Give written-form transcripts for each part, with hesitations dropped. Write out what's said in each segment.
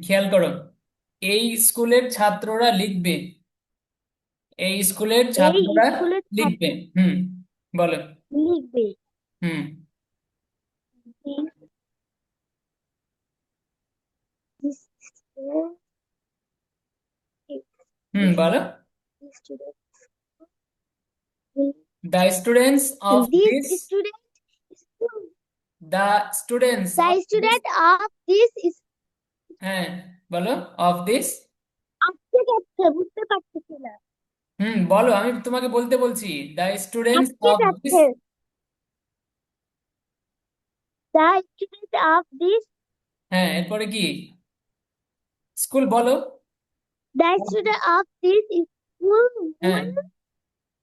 খেয়াল করো। এই স্কুলের ছাত্ররা লিখবে। এই স্কুলের এই ছাত্ররা স্কুলের লিখবে। ছাত্র হুম, বলো। লিখবে। হুম। This student বলো। this student will- the students of this this. student the students of the this. student of this is হ্যাঁ, বলো। Of this. আজকে যাচ্ছে বুঝতে পারতেছি না। বলো, আমি তোমাকে বলতে বলছি। দ্য স্টুডেন্টস আজকে অফ দিস। যাচ্ছে the student of this হ্যাঁ, এরপরে কি? স্কুল বলো। the student of this school হ্যাঁ,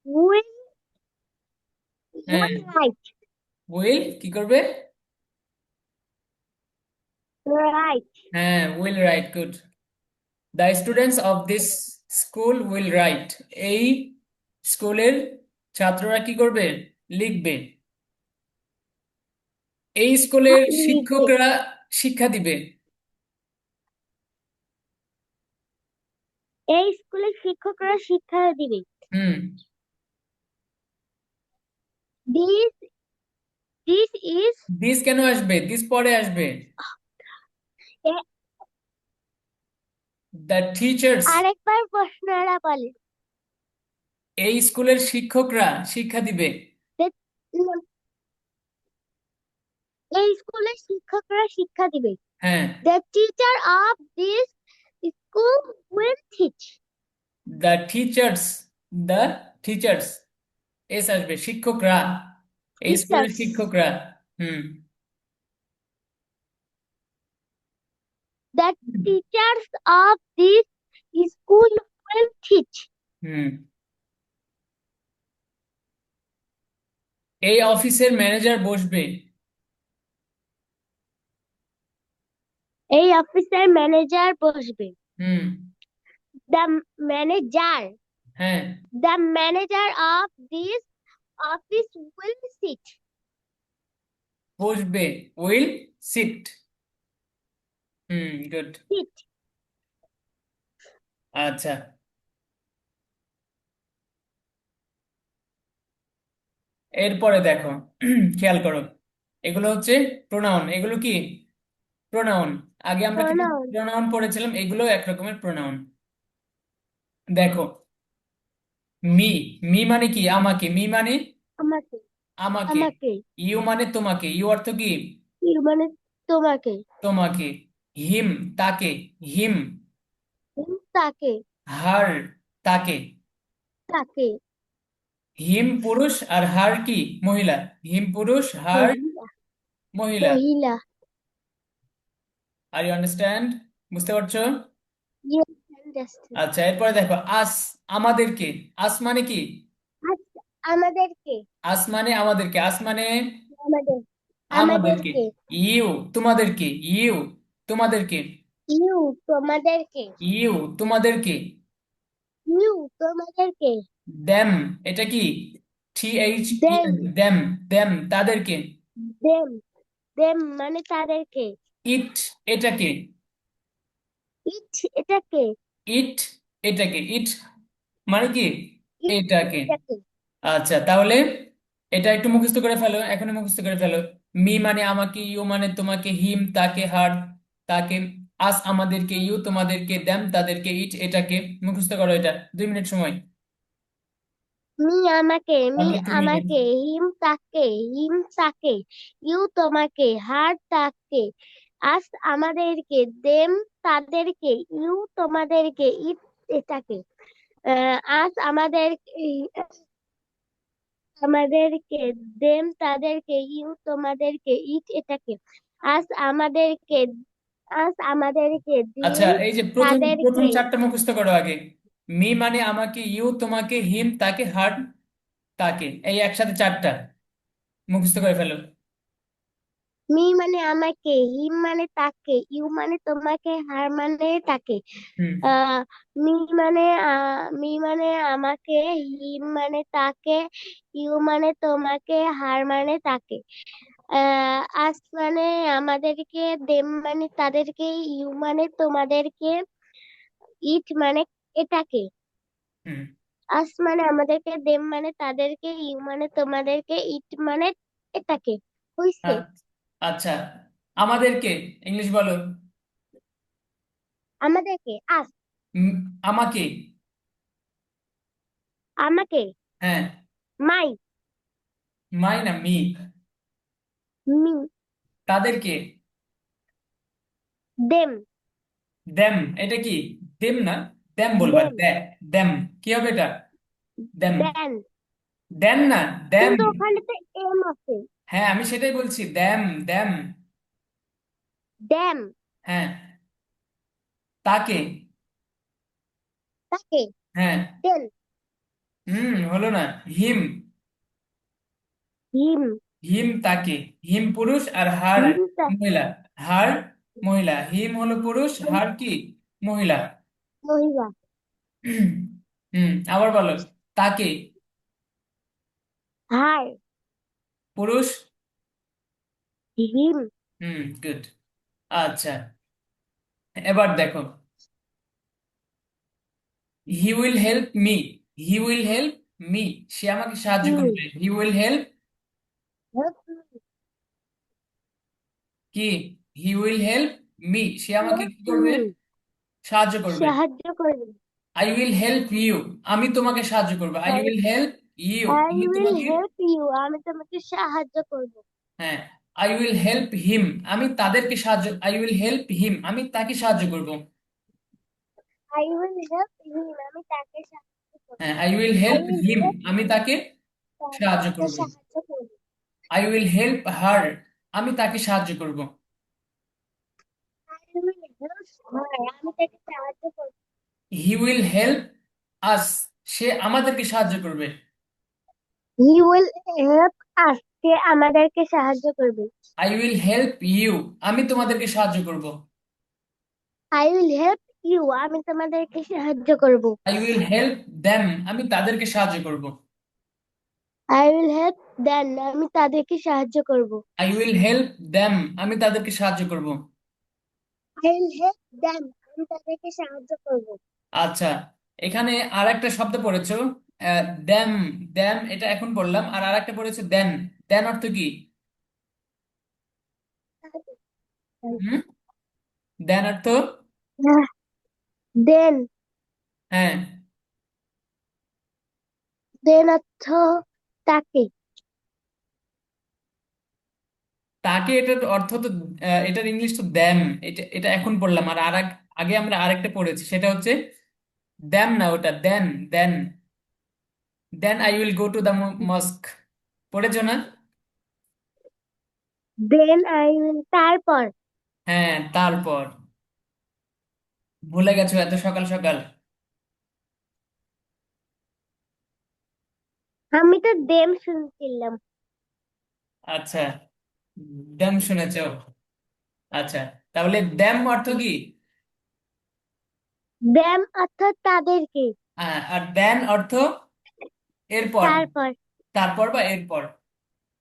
will হ্যাঁ। write উইল কি করবে? write হ্যাঁ, will write, good. The students of this school will write. এই স্কুলের ছাত্ররা কি করবে? লিখবে। এই স্কুলের লিখবে। শিক্ষকরা শিক্ষা দিবে। এই স্কুলের শিক্ষকরা শিক্ষা দিবে। হুম। this this is দিস কেন আসবে? দিস পরে আসবে। এ- দ্য টিচার্স। আরেকবার প্রশ্নটা বলে। এই স্কুলের শিক্ষকরা শিক্ষা দিবে। এই স্কুলের শিক্ষকরা শিক্ষা দিবে। হ্যাঁ। The teacher of this school will teach. The teachers. The teachers. S আসবে, শিক্ষকরা। এই স্কুলের Teachers. শিক্ষকরা। হুম। The teachers of this school will teach. হুম। এই অফিসের ম্যানেজার বসবে। এই অফিসের ম্যানেজার বসবে। হুম। The manager. হ্যাঁ, The manager of this office will sit. বসবে। Will seat. গুড। Sit. আচ্ছা, এরপরে দেখো। খেয়াল করো। এগুলো হচ্ছে প্রোনাউন। এগুলো কি? প্রোনাউন। আগে আমরা কি Pronoun. প্রোনাউন পড়েছিলাম? এগুলো এক রকমের প্রোনাউন। দেখো। মি। মি মানে কি? আমাকে। মি মানে আমাকে। আমাকে। আমাকে। ইউ মানে তোমাকে। ইউ অর্থ কি? মানে তোমাকে। তোমাকে। হিম, তাকে। হিম। তাকে। হার, তাকে। তাকে। হিম পুরুষ আর হার কি? মহিলা। হিম পুরুষ, হার মহিলা। মহিলা। মহিলা। Are you understand? বুঝতে পারছো? Yes, understand. আচ্ছা, এরপরে দেখো। আস, আমাদেরকে। আস মানে কি? আচ্ছা, আমাদেরকে। আস মানে আমাদেরকে। আস মানে আমাদের। আমাদেরকে। আমাদেরকে। ইউ, তোমাদেরকে। ইউ, তোমাদেরকে। ইউ তোমাদেরকে। ইউ, তোমাদেরকে। ইউ তোমাদেরকে। দেম, এটা কি? T H E them. M, them. Them, তাদেরকে। দেম। দেম মানে তাদেরকে। ইট, এটাকে। ইট এটাকে। ইট, এটাকে। ইট মানে কি? ইট এটাকে। এটাকে। আচ্ছা, তাহলে এটা একটু মুখস্থ করে ফেলো, এখনই মুখস্থ করে ফেলো। মি মানে আমাকে, ইউ মানে তোমাকে, হিম তাকে, হার তাকে, আস আমাদেরকে, ইউ তোমাদেরকে, দেম তাদেরকে, ইট এটাকে। মুখস্থ করো এটা, 2 মিনিট সময়। মি আমাকে। Me only 2 minute. আমাকে। হিম তাকে। হিম তাকে। ইউ তোমাকে। হার তাকে। আজ আমাদেরকে। দেম তাদেরকে। ইউ তোমাদেরকে। ইট এটাকে। আজ আমাদেরকে। দেম তাদেরকে। ইউ তোমাদেরকে। ইট এটাকে। আজ আমাদেরকে। আজ আমাদেরকে। আচ্ছা, দিম এই যে প্রথম প্রথম তাদেরকে। চারটা মুখস্থ করো আগে। মি মানে আমাকে, ইউ তোমাকে, হিম তাকে, হার তাকে, এই একসাথে চারটা মুখস্থ করে ফেলো। মি মানে আমাকে। হিম মানে তাকে। ইউ মানে তোমাকে। হার মানে তাকে। হুম। আহ মি মানে মি মানে আমাকে। হিম মানে তাকে। ইউ মানে তোমাকে। হার মানে তাকে। আস মানে আমাদেরকে, দেম মানে তাদেরকে, ইউ মানে তোমাদেরকে, ইট মানে এটাকে। হুম। আস মানে আমাদেরকে, দেম মানে তাদেরকে, ইউ মানে তোমাদেরকে, ইট মানে এটাকে। হইছে? আ- আচ্ছা, আমাদেরকে ইংলিশ বলো। আমাদেরকে আস। উম, আমাকে। আমাকে হ্যাঁ। মাই। মাই না মি। মি। তাদেরকে দেম। দেম। এটা কি দেম না, দেম বলবা, দেম। দেম কি হবে এটা? দেম। দেন। দেন না, দেম। কিন্তু ওখানে তো এম আছে। হ্যাঁ, আমি সেটাই বলছি, দেম। দেম। দেম। হ্যাঁ। তাকে। তাকে। হ্যাঁ। দেন। হলো না। হিম। হিম। হিম তাকে। হিম পুরুষ আর হার হিম তাকে। মহিলা। হার মহিলা, হিম হলো পুরুষ, হার কি মহিলা। মহিলা। আবার বলো। তাকে হার। পুরুষ। হিম। গুড। আচ্ছা, এবার দেখো, he will help me. He will help me, সে আমাকে সাহায্য মি। করবে। হি উইল হেল্প কি, হি উইল হেল্প মি, সে আমাকে কি করবে? মি। সাহায্য করবে। সাহায্য করবে। আই উইল হেল্প ইউ, আমি তোমাকে সাহায্য করবো। I will help you, I আমি উইল তোমাকে। হেল্প ইউ, আমি তোমাকে সাহায্য করব। হ্যাঁ। আই উইল হেল্প হিম, আমি তাদেরকে সাহায্য, আই উইল হেল্প হিম, আমি তাকে সাহায্য করব। আই উইল হেল্প হিম, আমি তাকে সাহায্য করব। হ্যাঁ, I will I help will him, help, আমি তাকে সাহায্য তাকে করব। সাহায্য করব। আই উইল হেল্প হার, আমি তাকে সাহায্য করব। আই উইল হেল্প হার, আমি তাকে সাহায্য করব। হি উইল হেল্প আস, সে আমাদেরকে সাহায্য করবে। হি উইল হেল্প আস, সে আমাদেরকে সাহায্য করবে। আই উইল হেল্প ইউ, আমি তোমাদেরকে সাহায্য করব। আই উইল হেল্প ইউ, আমি তোমাদেরকে সাহায্য করব। আই উইল হেল্প দেম, আমি তাদেরকে সাহায্য করব। আই উইল হেল্প দেন, আমি তাদেরকে সাহায্য করব। আই উইল হেল্প দেম, আমি তাদেরকে সাহায্য করব। আই উইল হেল্প দেন, আমি তাদেরকে সাহায্য করব। আচ্ছা, এখানে আর একটা শব্দ পড়েছো, দ্যাম। দ্যাম এটা এখন বললাম, আর আরেকটা পড়েছে দেন। দেন অর্থ কি? হুম। দেন অর্থ। দেন। হ্যাঁ। দেন অর্থ তাকে। তাকে, এটার অর্থ তো এটার ইংলিশ তো দ্যাম। এটা এটা এখন পড়লাম, আর আগে আমরা আরেকটা পড়েছি, সেটা হচ্ছে দ্যাম না, ওটা then. Then. Then I will go to the mosque, পড়েছো না? দেন আই উইল, তারপর। হ্যাঁ, তারপর। ভুলে গেছো এত সকাল সকাল? আমি তো দেম শুনছিলাম। আচ্ছা, দ্যাম শুনেছো। আচ্ছা, তাহলে দ্যাম অর্থ কি? দেম অর্থ তাদেরকে। আর দেন অর্থ এরপর, তারপর। তারপর বা এরপর,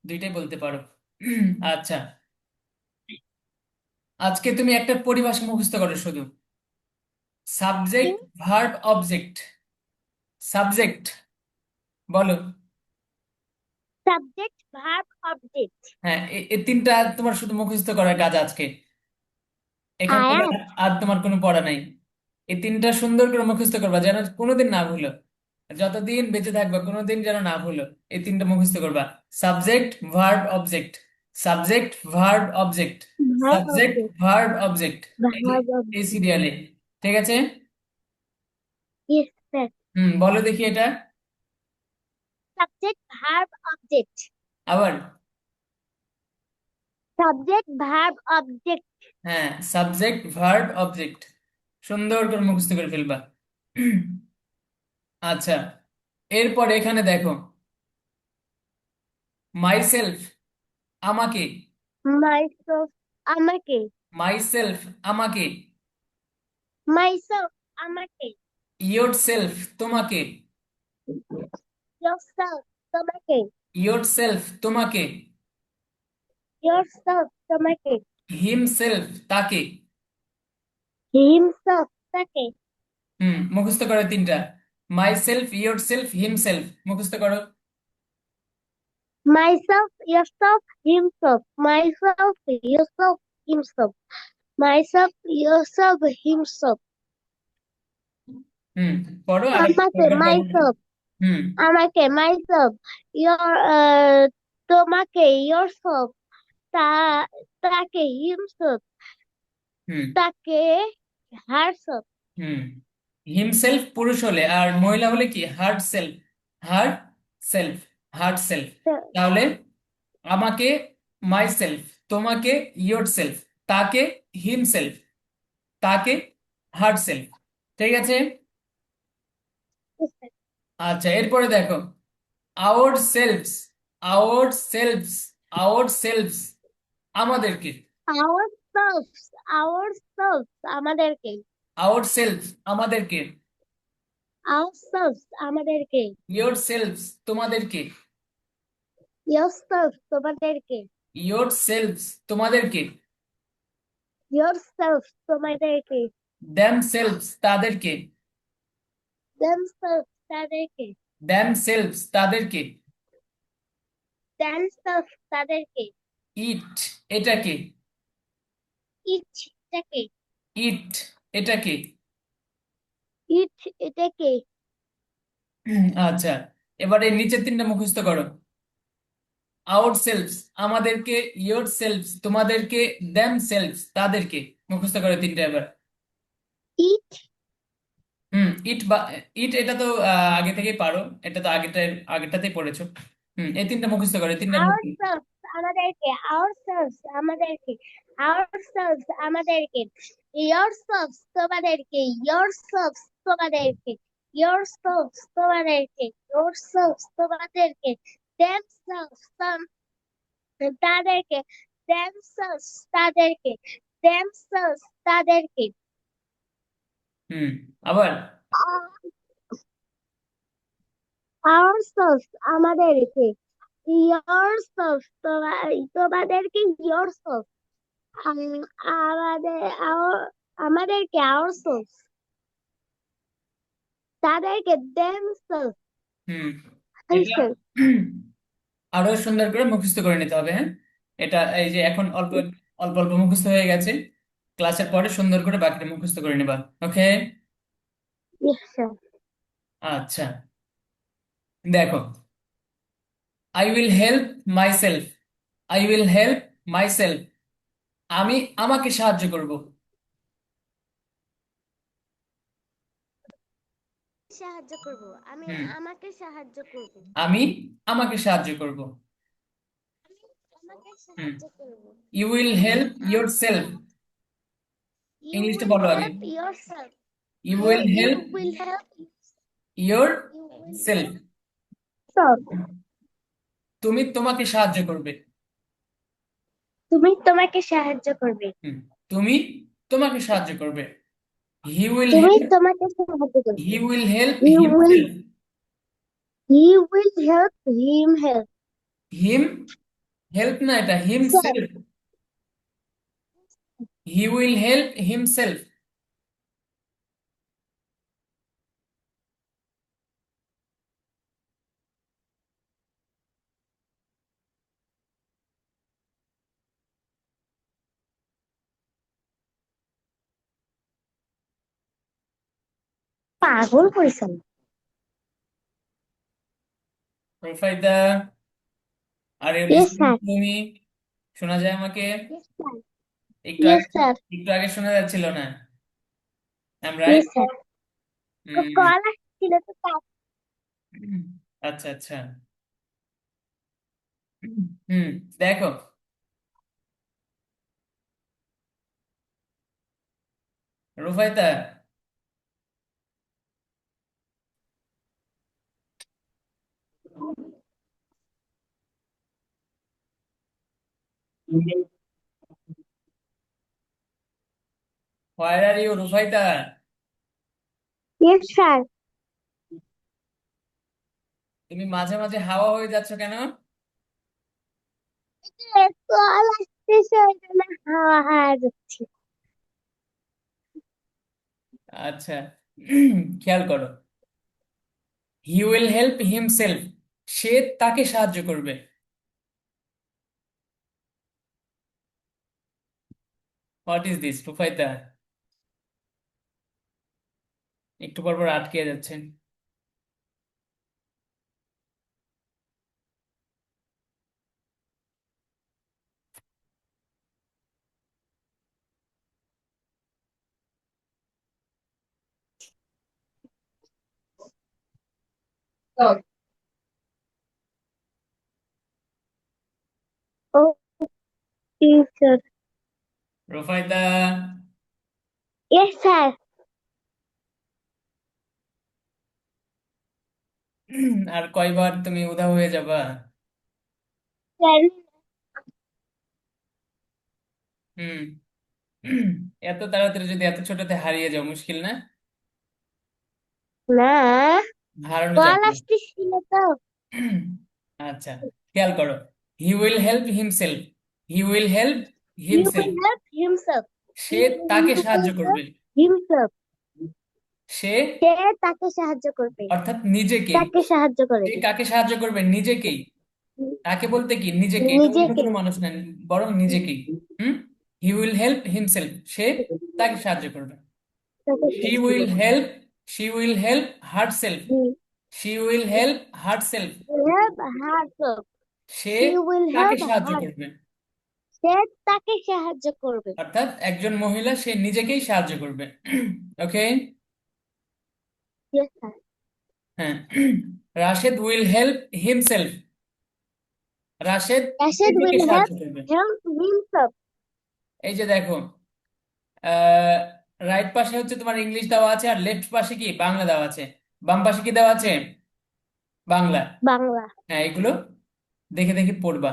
দুইটাই বলতে পারো। আচ্ছা, আজকে তুমি একটা পরিভাষা মুখস্থ করো শুধু, সাবজেক্ট ভার্ব অবজেক্ট। সাবজেক্ট বলো। Subject verb object. হ্যাঁ, এই তিনটা তোমার শুধু মুখস্থ করার কাজ আজকে। এখান থেকে আয়াত। আর তোমার কোনো পড়া নাই। এই তিনটা সুন্দর করে মুখস্থ করবা, যেন কোনোদিন না ভুলো। যতদিন বেঁচে থাকবা কোনোদিন যেন না ভুলো। এই তিনটা মুখস্থ করবা, subject verb object, subject verb object, verb subject object. Verb object. Verb এই অবজেক্ট। সিরিয়ালে, ঠিক আছে? Yes sir. বলো দেখি এটা সাবজেক্ট ভার্ব অবজেক্ট। আবার। Subject verb object. হ্যাঁ, সাবজেক্ট ভার্ব অবজেক্ট, সুন্দর করে মুখস্থ করে ফেলবা। আচ্ছা, এরপর এখানে দেখো, মাইসেলফ আমাকে। মাইসেলফ আমাকে। মাইসেলফ আমাকে। মাইসেলফ আমাকে। ইয়োর সেলফ তোমাকে। yourself তোমাকে। ইয়োর সেলফ তোমাকে। yourself তোমাকে, হিমসেলফ তাকে। himself তাকে, মুখস্থ করো তিনটা। My self, your self, himself, মুখস্থ করো। myself, yourself, himself, myself, yourself, himself, myself, yourself, himself, হুম পড়ো আর আমাকে myself, হুম আমাকে myself, your তোমাকে yourself, তা তাকে himself, হুম তাকে herself, হুম হিমসেলফ পুরুষ হলে আর মহিলা হলে কি herself, herself, herself. তাহলে আমাকে মাই সেলফ, তোমাকে ইয়োর সেলফ, তাকে হিমসেলফ, তাকে হার্ট সেলফ। ঠিক আছে। আচ্ছা এরপরে দেখো, ourselves, ourselves, ourselves আমাদেরকে, ourselves, ourselves, আমাদেরকে, আওয়ার সেলফ আমাদেরকে, ourselves, আমাদেরকে, ইয়োর সেলফস তোমাদেরকে, yourself, তোমাদেরকে, ইয়োর সেলফস তোমাদেরকে, yourself, তোমাদেরকে, দ্যাম সেলফস তাদেরকে, themselves, তাদেরকে, দ্যাম সেলফস তাদেরকে, themselves, তাদেরকে, ইট এটাকে, each, এটাকে, ইট এটাকে। each, এটাকে, আচ্ছা এবারে নিচের তিনটা মুখস্থ করো। আওয়ার সেলফস আমাদেরকে, ইয়োর সেলফস তোমাদেরকে, দ্যাম সেলফস তাদেরকে, মুখস্থ করো তিনটা এবার। each, ইট বা ইট এটা তো আগে থেকেই পারো, এটা তো আগেরটাতেই পড়েছো। এই তিনটা মুখস্থ করো, এই তিনটা মুখস্থ। ourselves, আমাদেরকে, ourselves, আমাদেরকে, ourselves, আমাদেরকে, yourselves, তোমাদেরকে, yourselves, তোমাদেরকে, yourselves, তোমাদেরকে, yourselves, তোমাদেরকে, themselves, তাদেরকে, themselves, তাদেরকে, themselves, তাদেরকে, হুম আবার ourselves, আমাদেরকে, yourselves, তোমাদেরকে, yourself, আমাদের, আমাদেরকে, ourselves, তাদেরকে, themselves, হুম এটা themselves, আরো সুন্দর করে মুখস্থ করে নিতে হবে, হ্যাঁ। এটা এই যে এখন অল্প অল্প অল্প মুখস্থ হয়ে গেছে, ক্লাসের পরে সুন্দর করে বাকিটা মুখস্থ করে নিবা। ওকে। yes, sir. আচ্ছা দেখো, I will help myself, I will help myself, আমি আমাকে সাহায্য করব। সাহায্য করব, আমি হুম আমাকে সাহায্য করব, আমি আমাকে সাহায্য করব। আমি আমাকে হুম সাহায্য করব, ইউ উইল আমি হেল্প ইয়োর সেলফ, you ইংলিশটা will বলো আগে। help yourself, you will you help will help, your you will self, help yourself, তুমি তোমাকে সাহায্য করবে। তুমি তোমাকে সাহায্য করবে, হুম তুমি তোমাকে সাহায্য করবে। হি উইল তুমি হেল্প, তোমাকে সাহায্য করবে, he will help you will, himself, he will help him help him help না, এটা self, himself, he will help himself. পাগল কইছেন, Rufaida, are you yes listening sir, to মি? শোনা যায় আমাকে? yes sir, একটু yes আগে, sir, একটু আগে শোনা যাচ্ছিল না। I am yes right? sir, call আসছিল তো তাই। আচ্ছা আচ্ছা। হুম দেখো, Rufaida, where are you Rufaida? yes sir, তুমি মাঝে মাঝে হাওয়া হয়ে যাচ্ছ কেন? কল আসতেছে ওই জন্য হাওয়া হাওয়া যাচ্ছে। আচ্ছা, খেয়াল করো, হি উইল হেল্প হিমসেলফ, সে তাকে সাহায্য করবে। What is this Rufaida? একটু পর পর আটকে যাচ্ছেন। ও টিচার। Rufaida, yes sir. আর কয়বার তুমি উধাও হয়ে যাবা? জানি হুম। এত তাড়াতাড়ি যদি এত ছোটতে হারিয়ে যাও, মুশকিল না? না, হারানো কল যাবে না। আসতেছিল তো। আচ্ছা, খেয়াল করো, he will help himself, he will help He will himself, help himself. Say He তাকে will সাহায্য করবে। help himself. সে সে তাকে সাহায্য করবে। অর্থাৎ নিজেকেই। তাকে সাহায্য সে করবে। কাকে সাহায্য করবে? নিজেকেই। তাকে বলতে কি নিজেকে, এটা অন্য নিজেকে। কোনো মানুষ না, বরং নিজেকেই। হুম, হি উইল হেল্প হিমসেলফ, সে তাকে সাহায্য করবে। তাকে শি সাহায্য উইল করবে। Help, she will help herself, she will help herself, He will help herself. Say She will তাকে help সাহায্য her. করবে। সে তাকে সাহায্য করবে। অর্থাৎ একজন মহিলা সে নিজেকেই সাহায্য করবে। ওকে। Yes, sir. হ্যাঁ, Rashed will help himself, Rashed Rashid নিজেকে will সাহায্য help করবে। himself. এই যে দেখো, আহ রাইট পাশে হচ্ছে তোমার ইংলিশ দেওয়া আছে, আর লেফট পাশে কি বাংলা দেওয়া আছে। বাম পাশে কি দেওয়া আছে? বাংলা। বাংলা। হ্যাঁ, এগুলো দেখে দেখে পড়বা।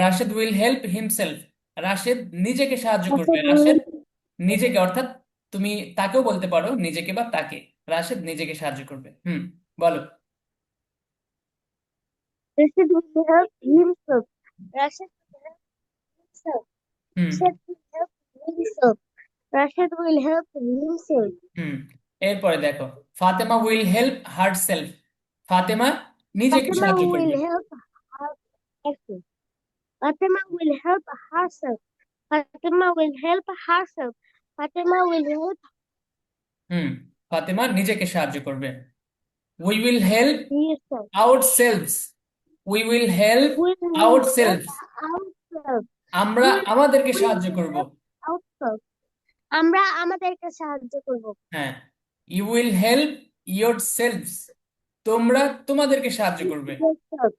Rashed will help himself, Rashed নিজেকে সাহায্য করবে। Rashid রাশেদ will নিজেকে, অর্থাৎ তুমি তাকেও বলতে পারো নিজেকে বা তাকে। রাশেদ নিজেকে সাহায্য করবে। বলো। Rashid will help himself. Rashid will help himself. Hmm Rashid will help himself. Rashid will help himself. হুম এরপরে দেখো, Fatema will help herself, Fatema নিজেকে Fatima সাহায্য করবে। will help herself. Fatima will help herself. Fatima will help herself. Fatima will help হুম ফাতেমা নিজেকে সাহায্য করবে। We will help herself. Ourselves, we will help We will help ourselves, ourselves. আমরা We আমাদেরকে will সাহায্য করব। help ourselves. আমরা আমাদেরকে সাহায্য করব। হ্যাঁ, you will help yourselves, তোমরা তোমাদেরকে সাহায্য করবে। Yourself.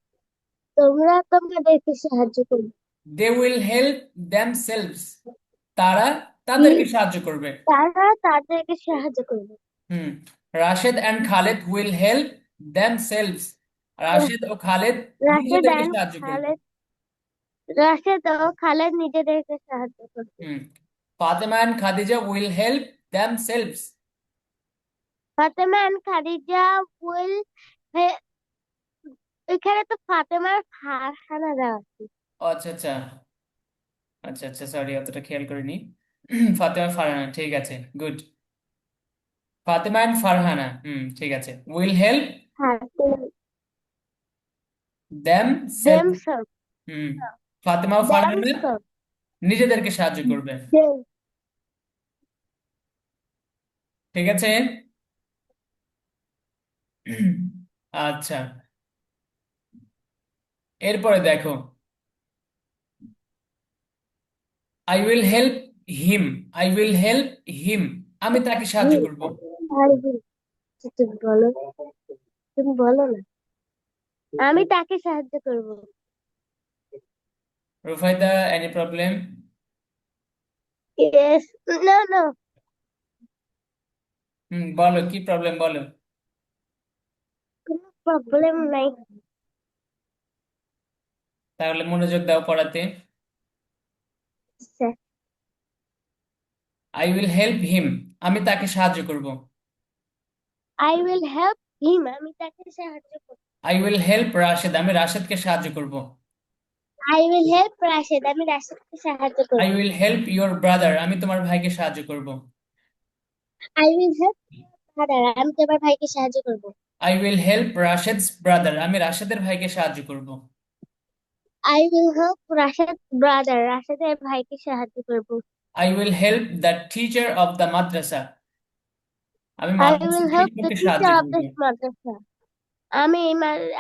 তোমরা তোমাদেরকে সাহায্য করবে। দে উইল হেল্প দেমসেলভস, তারা তাদেরকে সাহায্য করবে। তারা তাদেরকে সাহায্য করবে। হুম Rashed and Khaled will help themselves, Rashed ও খালেদ রাশেদ নিজেদেরকে এন্ড সাহায্য করবে। খালেদ। রাশেদ ও খালেদ নিজেদেরকে সাহায্য করবে। হুম Fatema and Khadija will help themselves. Fatema and Khadija will, এখানে তো ফাতেমার ফারহানা দেওয়া আছে। আচ্ছা আচ্ছা, আচ্ছা আচ্ছা, সরি, অতটা খেয়াল করিনি। ফাতেমা ফারহানা, ঠিক আছে, গুড। ফাতেমা অ্যান্ড ফারহানা, ঠিক আছে, উইল হেল্প হ্যাঁ, দেম সেলফ। themselves. হুম ফাতেমা ও ফারহানা Themselves. নিজেদেরকে সাহায্য করবে। Them. ঠিক আছে। আচ্ছা, এরপরে দেখো, I will help him, I will help him, আমি তাকে সাহায্য করব। আর তুমি বলো। তুমি বলো না। আমি তাকে সাহায্য করব। Rufaida, any problem? Yes. No, no. বলো কি প্রবলেম, বলো। কোনো প্রবলেম নাই তাহলে মনোযোগ দাও পড়াতে। Sir. I will help him, আমি তাকে সাহায্য করব। I will help him. আমি তাকে সাহায্য করব। আই উইল হেল্প রাশেদ, আমি রাশেদকে সাহায্য করব। I will help Rashid. আমি রাশেদকে সাহায্য আই করব। উইল হেল্প ইওর ব্রাদার, আমি তোমার ভাইকে সাহায্য করব। I will help brother. আমি তোমার ভাইকে সাহায্য করব। আই উইল হেল্প রাশেদস ব্রাদার, আমি রাশেদের ভাইকে সাহায্য করব। I will help Rashid brother. রাশেদের ভাইকে সাহায্য করব। I will help the teacher of the madrasa, আমি I মাদ্রাসার will help the শিক্ষককে সাহায্য teacher of করব। this madrasa. আমি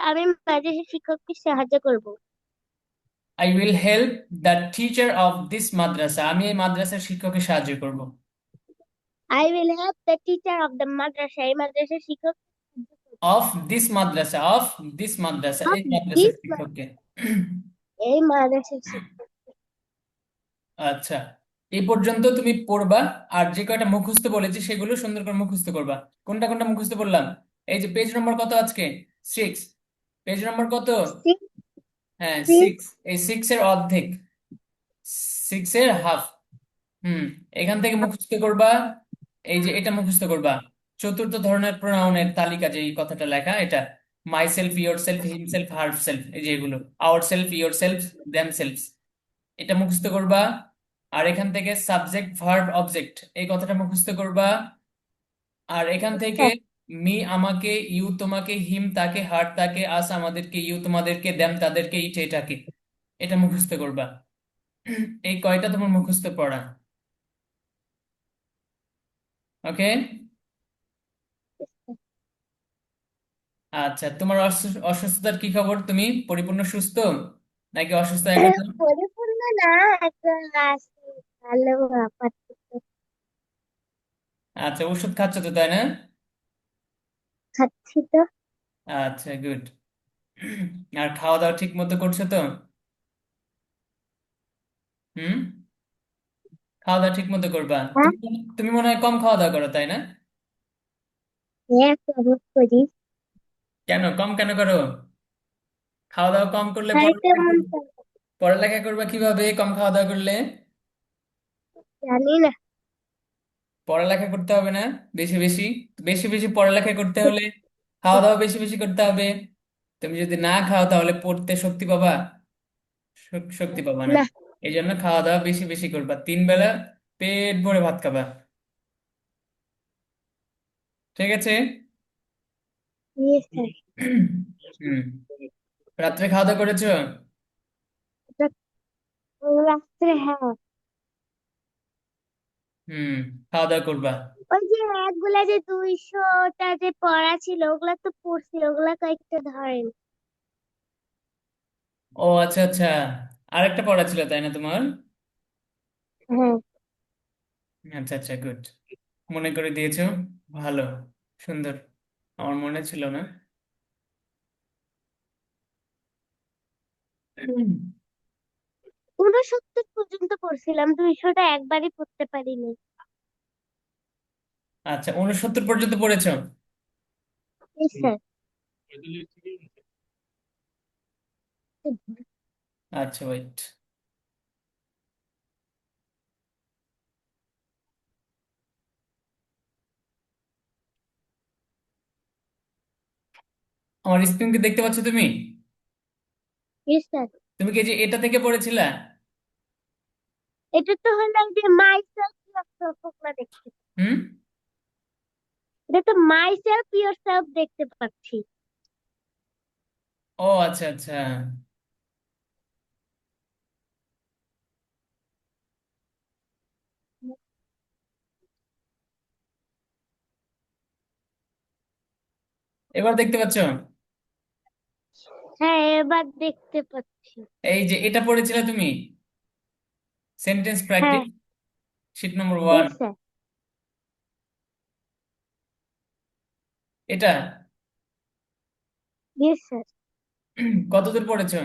আমি মাদ্রাসা শিক্ষককে সাহায্য করব। I will help the teacher of this madrasa, আমি এই মাদ্রাসার শিক্ষককে সাহায্য করব। I will help the teacher of the madrasa. এই মাদ্রাসার শিক্ষক of this Madrasa, of this Madrasa, of এই মাদ্রাসার this শিক্ষককে। এই মাদ্রাসার শিক্ষক। আচ্ছা, এই পর্যন্ত তুমি পড়বা, আর যে কয়টা মুখস্থ বলেছি সেগুলো সুন্দর করে মুখস্থ করবা। কোনটা কোনটা মুখস্থ বললাম? এই যে পেজ নম্বর কত আজকে? 6। পেজ নম্বর কত? Six, হ্যাঁ, six, 6। এই 6 এর অর্ধেক, 6 এর হাফ। হুম, এখান থেকে মুখস্থ করবা। এই যে এটা মুখস্থ করবা, চতুর্থ ধরনের প্রোনাউনের তালিকা, যে এই কথাটা লেখা এটা, my self, your self, him self, her self, এই যে এগুলো, our self, your self, them self, এটা মুখস্থ করবা। আর এখান থেকে সাবজেক্ট ভার্ব অবজেক্ট, এই কথাটা মুখস্থ করবা। আর এখান থেকে sir. মি আমাকে, ইউ তোমাকে, হিম তাকে, হার তাকে, আস আমাদেরকে, ইউ তোমাদেরকে, দেম তাদেরকে, ইট এটাকে, এটা মুখস্থ করবা। এই কয়টা তোমার মুখস্থ পড়া। ওকে। আচ্ছা, তোমার অসুস্থতার কি খবর? তুমি পরিপূর্ণ সুস্থ নাকি অসুস্থ এখনো? পরিপূর্ণ না, একটা আছে ভালো আপাতত আচ্ছা, ওষুধ খাচ্ছ তো, তাই না? খাচ্ছি তো। আচ্ছা, গুড। আর খাওয়া দাওয়া ঠিক মতো করছো তো? হুম, খাওয়া দাওয়া ঠিক মতো করবা। হ্যাঁ, তুমি তুমি মনে হয় কম খাওয়া দাওয়া করো, তাই না? হ্যাঁ প্রমোট করি। কেন কম কেন করো? খাওয়া দাওয়া কম করলে খাইতে পড়ালেখা মন করবে, চায় না। পড়ালেখা করবা কিভাবে কম খাওয়া দাওয়া করলে? জানি না। পড়ালেখা করতে হবে না বেশি বেশি? বেশি বেশি পড়ালেখা করতে হলে খাওয়া দাওয়া বেশি বেশি করতে হবে। তুমি যদি না খাও তাহলে পড়তে শক্তি পাবা? শক্তি পাবা না। না। এই জন্য খাওয়া দাওয়া বেশি বেশি করবা, 3 বেলা পেট ভরে ভাত খাবা। ঠিক আছে? ইয়ে স্যার। হুম, রাত্রে খাওয়া দাওয়া করেছো? রাত্রে হ্যাঁ। হুম, খাওয়া দাওয়া করবা। ওই যে একগুলা যে 200টা যে পড়া ছিল ওগুলা তো পড়ছি, ওগুলা কয়েকটা ধরেন। ও আচ্ছা আচ্ছা, আরেকটা পড়া ছিল তাই না তোমার? হ্যাঁ। আচ্ছা আচ্ছা, গুড, মনে করে দিয়েছো, ভালো, সুন্দর। আমার মনে ছিল না। হুম। 69 পর্যন্ত পড়ছিলাম, 200টা একবারই পড়তে পারিনি। আচ্ছা, 69 পর্যন্ত পড়েছো? Yes, sir. আচ্ছা, ওয়েট। আমার স্ক্রিন কি দেখতে পাচ্ছ তুমি? Yes, sir. তুমি কি এই যে এটা থেকে পড়েছিলা? এটা তো হলো এই যে মাই সেলফ ইয়োর সেলফ, ওগুলা দেখতে। হুম। এটা তো মাই সেলফ ইয়োর সেলফ দেখতে পাচ্ছি। ও আচ্ছা আচ্ছা, এবার দেখতে পাচ্ছ? হ্যাঁ, এবার দেখতে পাচ্ছি। এই যে এটা পড়েছিলে তুমি, সেন্টেন্স হ্যাঁ। প্র্যাকটিস, শীট নম্বর 1, ইয়েস স্যার। এটা ইয়েস স্যার। কতদূর পড়েছো?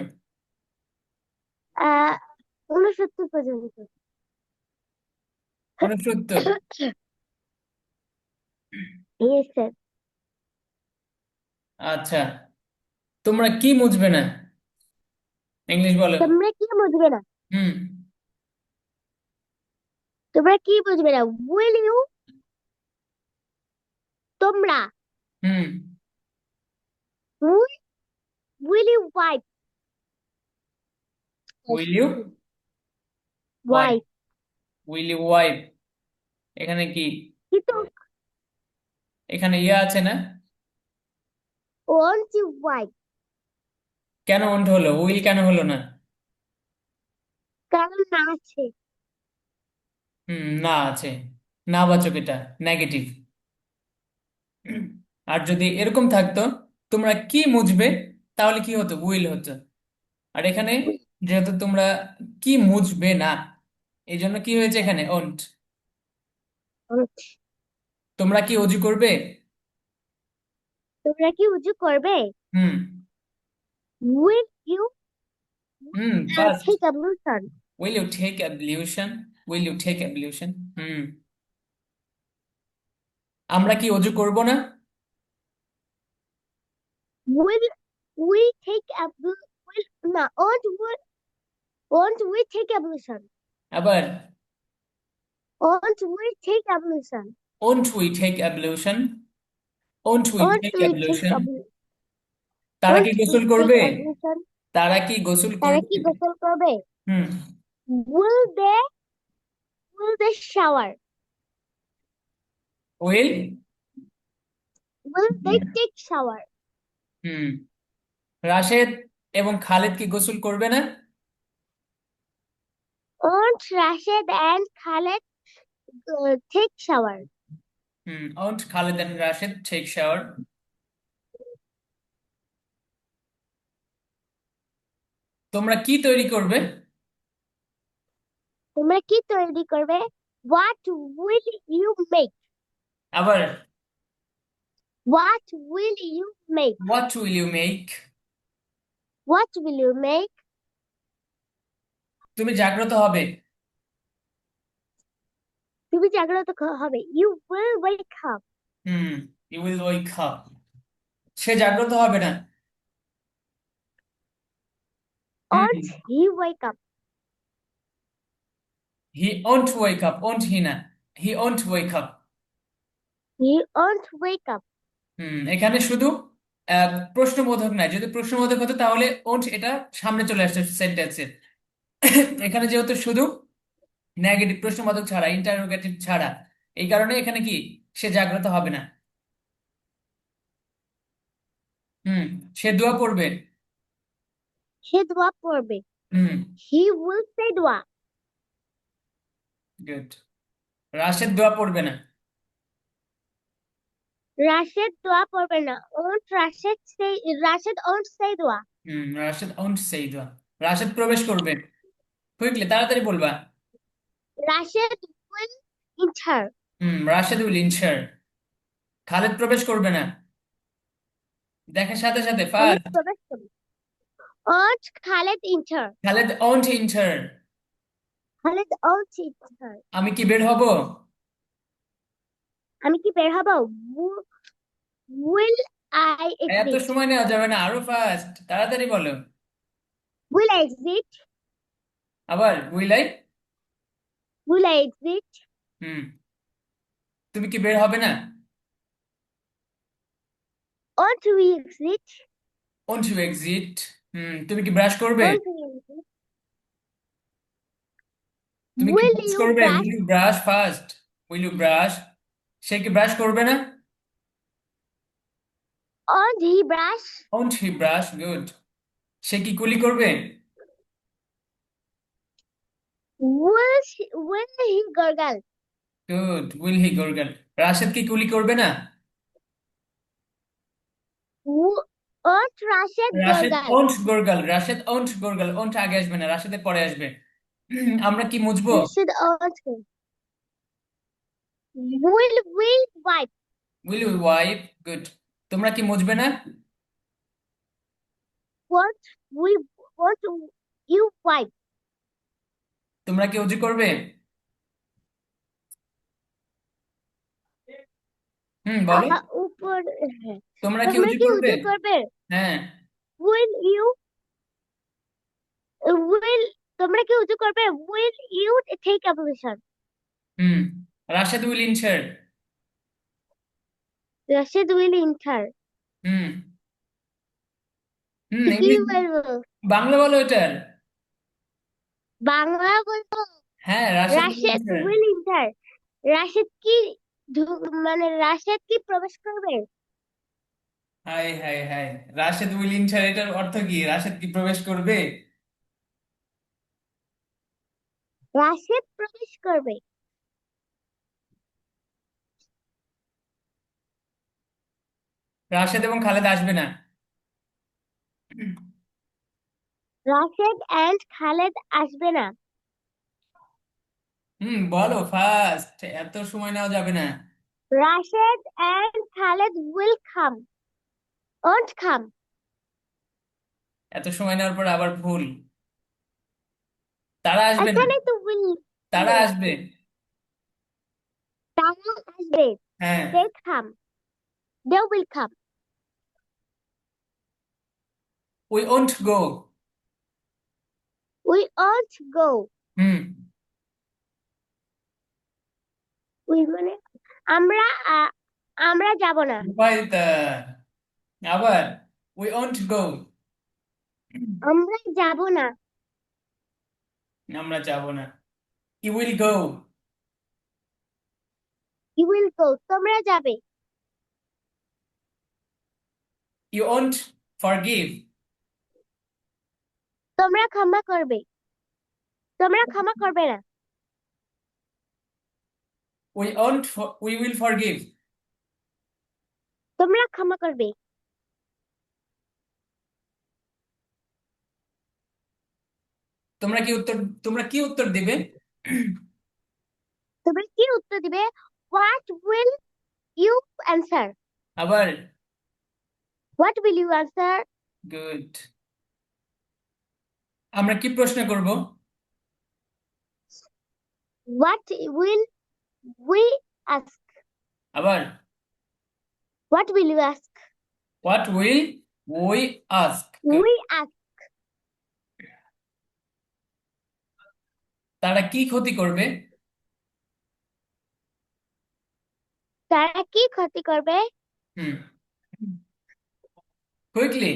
69 পর্যন্ত। 69? Yes sir. আচ্ছা, তোমরা কি মুছবে না? ইংলিশ বলো। তোমরা কি বুঝবে না? হুম। তোমরা কি বুঝবে না? উইল ইউ, তোমরা, হুম। Will you wipe, will you wipe. Wipe. Will you wipe, এখানে কি, কিন্তু এখানে ইয়া আছে না? ওয়ান্ট ইউ ওয়াইপ, কেন ওন্ট হলো, উইল কেন হলো না? কারণ না আছে। না আছে, না বাচক, এটা নেগেটিভ। আর যদি এরকম থাকতো, তোমরা কি মুছবে, তাহলে কি হতো, উইল হতো। আর এখানে যেহেতু তোমরা কি মুছবে না, এই জন্য কি হয়েছে এখানে, ওন্ট। তোমরা কি অজু করবে? তোমরা কি উজু করবে? হুম। Will you first, take ablution? Will you take ablution, will you take ablution. হুম। আমরা কি অজু করব না? উইল উই টেক উইল না, ওন্ট উই টেক অ্যাবluশন? আবার, won't we take ablution? Won't we take ablution, won't we won't take we take ablution. তারা কি ওন্ট উই গোসল টেক করবে? অ্যাবluশন? তারা কি গোসল তারা করবে? কি গোসল করবে? হুম। Will they shower? Will, will they take shower? হুম, রাশেদ এবং খালেদ কি গোসল করবে না? Won't Rashed and Khaled take shower? Won't Khaled and Rashed take shower. তোমরা কি তৈরি করবে? তোমরা কি তৈরি করবে? What will you make? আবার, what will you make? What will you make. What will you make? তুমি জাগ্রত হবে। তুমি জাগ্রত হবে। You will wake up. হুম, ইউ উইল ওয়েক আপ। সে জাগ্রত হবে না। হুম, won't he wake up? He won't wake up, won't he না, he won't wake up. He won't wake up. এখানে শুধু প্রশ্নবোধক নাই, যদি প্রশ্নবোধক হতো তাহলে ওন্ট এটা সামনে চলে আসছে সেন্টেন্সের। এখানে যেহেতু শুধু নেগেটিভ, প্রশ্নবোধক ছাড়া, ইন্টারোগেটিভ ছাড়া, এই কারণে এখানে কি, সে জাগ্রত হবে না। হুম, সে দোয়া পড়বে। সে দোয়া পড়বে। হুম, হি উইল সে দোয়া। গুড। রাশেদ দোয়া পড়বে না। রাশেদ দোয়া পড়বে না। ওন্ট রাশেদ সে রাশেদ ওন্ট সে দোয়া। রাশেদ ওন্ট সেই দোয়া। রাশেদ প্রবেশ করবে, কুইকলি তাড়াতাড়ি বলবা। Rashed will enter. Rashed will enter. Khaled প্রবেশ করবে না, দেখার সাথে সাথে খালেদ ফার্স্ট। প্রবেশ করবে। Won't Khaled enter. Khaled won't enter. Khaled won't enter. আমি কি বের হব? আমি কি বের হব? উইল আই এত এক্সিট? সময় নেওয়া যাবে না, আরো ফার্স্ট, তাড়াতাড়ি বলো। Will I exit? আবার, will I. Will I exit? Hmm, তুমি কি বের হবে না? Won't we exit? Won't you exit. তুমি কি ব্রাশ করবে? Won't we exit? তুমি কি উইল ব্রাশ ইউ করবে, brush? Will you brush first, will you brush. সে কি ব্রাশ করবে না? Won't he brush? Won't he brush, good. সে কি কুলি করবে? Will he gargle? Good, will he gargle. Rashed কি কুলি করবে না? Won't Rashed Rashed gargle? Won't gargle, Rashed won't gargle, won't আগে আসবে না, রাশেদের পরে আসবে। আমরা কি মুছবো? Rashed won't. Will wipe? Will you wipe, good. তোমরা কি মুছবে না? Won't we won't you wipe? তোমরা কি অজু করবে? বলো। উপর। হ্যাঁ। তোমরা কি তোমরা অজু কি করবে? উজু করবে? হ্যাঁ। উইল ইউ উইল তোমরা কি উজু করবে? Will you take ablution? Hmm, Rashed will enter. Rashed will enter. Hmm. কি ইংলিশ, বলবো? বাংলা বলো এটার। বাংলা বলবো। হ্যাঁ, Rashed will Rashed enter. Will enter. Rashed কি মানে রাশেদ কি প্রবেশ করবে? হাই হাই হাই, রাশেদ উইল ইন্টার এটার অর্থ কি? রাশেদ কি প্রবেশ করবে? রাশেদ প্রবেশ করবে। রাশেদ এবং খালেদ আসবে না। রাশেদ এন্ড খালেদ আসবে না। বলো ফার্স্ট, এত সময় নেওয়া যাবে না। Rashed and Khaled will come. Won't come. এত সময় নেওয়ার পর আবার ভুল। তারা আসবে না। এখানে তো উইল তারা আসবে। তারা আসবে। হ্যাঁ। They come. They will come. We won't go. We won't go. Hmm. We মানে আমরা আমরা যাব না। উপায়তা। আবার উই ওন্ট গো। আমরা যাব না। আমরা যাব না। You will go. You will go. তোমরা যাবে। You won't forgive. তোমরা ক্ষমা করবে। তোমরা ক্ষমা করবে না। We won't, we will forgive. তোমরা ক্ষমা করবে। তোমরা কি উত্তর তোমরা কি উত্তর দিবে? তোমরা কি উত্তর দিবে? What will you answer? আবার। What will you answer? Good. আমরা কি প্রশ্ন করব? What will we ask? আবার। What will you ask? What will we ask? We ask. তারা কি ক্ষতি করবে? তারা কি ক্ষতি করবে? Hmm, quickly.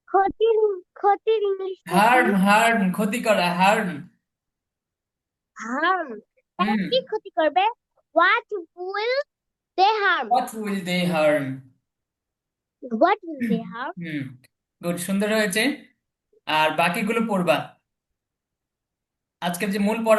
ক্ষতির ক্ষতির ইংলিশটা কি? হার্ম, হার্ম ক্ষতি করা, হার্ম। হার্ম। তারা হুম। কি ক্ষতি করবে? What will they harm? What will they harm? What will they harm? হুম। গুড, সুন্দর হয়েছে। আর বাকিগুলো পড়বা। আজকের যে মূল পড়া